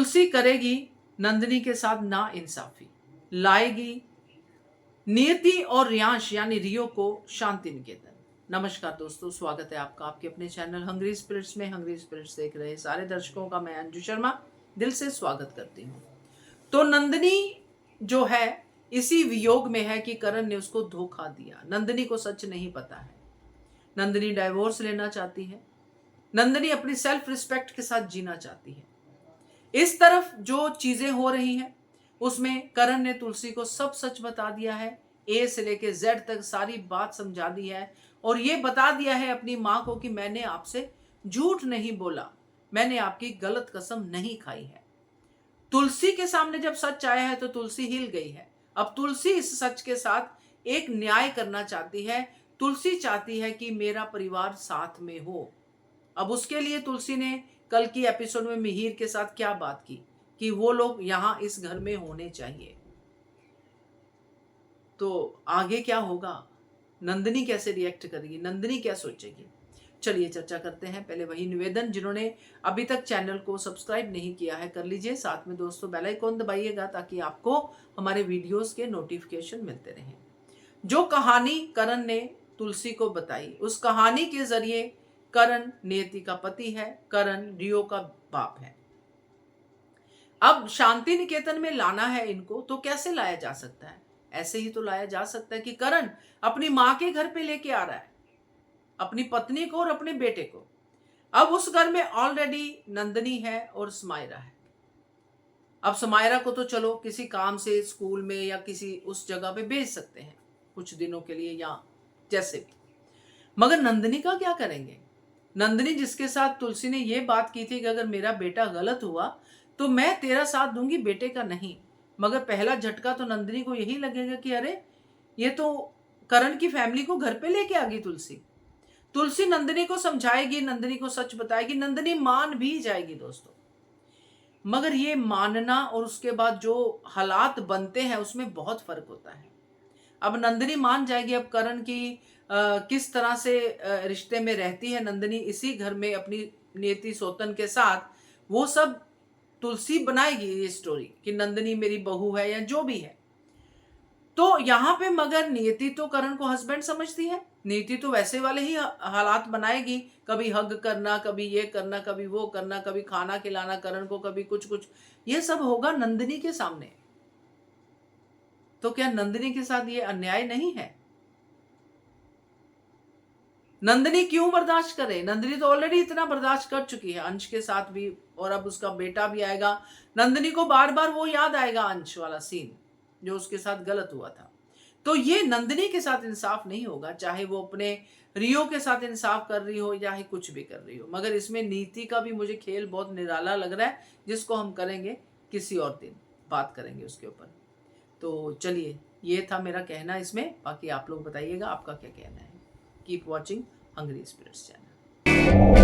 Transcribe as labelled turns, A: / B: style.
A: तुलसी करेगी नंदिनी के साथ ना इंसाफी, लाएगी नियति और रियांश यानी रियो को शांति निकेतन। नमस्कार दोस्तों, स्वागत है आपका आपके अपने चैनल हंग्री स्पिरिट्स में। हंग्री स्पिरिट्स देख रहे सारे दर्शकों का मैं अंजू शर्मा दिल से स्वागत करती हूँ। तो नंदिनी जो है इसी वियोग में है कि करण ने उसको धोखा दिया। नंदिनी को सच नहीं पता है। नंदिनी डाइवोर्स लेना चाहती है। नंदिनी अपनी सेल्फ रिस्पेक्ट के साथ जीना चाहती है। इस तरफ जो चीजें हो रही हैं उसमें करण ने तुलसी को सब सच बता दिया है। ए से लेके जेड तक सारी बात समझा दी है और ये बता दिया है अपनी माँ को कि मैंने आपसे झूठ नहीं बोला, मैंने आपकी गलत कसम नहीं खाई है। तुलसी के सामने जब सच आया है तो तुलसी हिल गई है। अब तुलसी इस सच के साथ एक न्याय करना चाहती है। तुलसी चाहती है कि मेरा परिवार साथ में हो। अब उसके लिए तुलसी ने कल की एपिसोड में मिहिर के साथ क्या बात की कि वो लोग यहां इस घर में होने चाहिए। तो आगे क्या होगा, नंदिनी कैसे रिएक्ट करेगी, नंदिनी क्या सोचेगी, चलिए चर्चा करते हैं। पहले वही निवेदन, जिन्होंने अभी तक चैनल को सब्सक्राइब नहीं किया है कर लीजिए। साथ में दोस्तों बेल आइकॉन दबाइएगा ताकि आपको हमारे वीडियोस के नोटिफिकेशन मिलते रहें। जो कहानी करण ने तुलसी को बताई, उस कहानी के जरिए करण नियति का पति है, करण रियो का बाप है। अब शांति निकेतन में लाना है इनको, तो कैसे लाया जा सकता है? ऐसे ही तो लाया जा सकता है कि करण अपनी माँ के घर पे लेके आ रहा है अपनी पत्नी को और अपने बेटे को। अब उस घर में ऑलरेडी नंदिनी है और समायरा है। अब समायरा को तो चलो किसी काम से स्कूल में या किसी उस जगह पे भेज सकते हैं कुछ दिनों के लिए या जैसे भी, मगर नंदिनी का क्या करेंगे? नंदिनी जिसके साथ तुलसी ने ये बात की थी कि अगर मेरा बेटा गलत हुआ तो मैं तेरा साथ दूंगी, बेटे का नहीं। मगर पहला झटका तो नंदिनी को यही लगेगा कि अरे ये तो करण की फैमिली को घर पे लेके आ गई तुलसी। तुलसी नंदिनी को समझाएगी, नंदिनी को सच बताएगी, नंदिनी मान भी जाएगी दोस्तों। मगर ये मानना और उसके बाद जो हालात बनते हैं उसमें बहुत फर्क होता है। अब नंदिनी मान जाएगी। अब करण की किस तरह से रिश्ते में रहती है नंदिनी इसी घर में अपनी नियति सोतन के साथ, वो सब तुलसी बनाएगी ये स्टोरी कि नंदिनी मेरी बहू है या जो भी है। तो यहाँ पे मगर नियति तो करण को हस्बैंड समझती है। नियति तो वैसे वाले ही हालात बनाएगी, कभी हग करना, कभी ये करना, कभी वो करना, कभी खाना खिलाना करण को, कभी कुछ कुछ, ये सब होगा नंदिनी के सामने। तो क्या नंदिनी के साथ ये अन्याय नहीं है? नंदिनी क्यों बर्दाश्त करे? नंदिनी तो ऑलरेडी इतना बर्दाश्त कर चुकी है अंश के साथ भी, और अब उसका बेटा भी आएगा। नंदिनी को बार बार वो याद आएगा अंश वाला सीन जो उसके साथ गलत हुआ था। तो ये नंदिनी के साथ इंसाफ नहीं होगा, चाहे वो अपने रियो के साथ इंसाफ कर रही हो या कुछ भी कर रही हो। मगर इसमें नीति का भी मुझे खेल बहुत निराला लग रहा है, जिसको हम करेंगे किसी और दिन, बात करेंगे उसके ऊपर। तो चलिए, ये था मेरा कहना इसमें। बाकी आप लोग बताइएगा आपका क्या कहना है। Keep watching hungry spirits channel.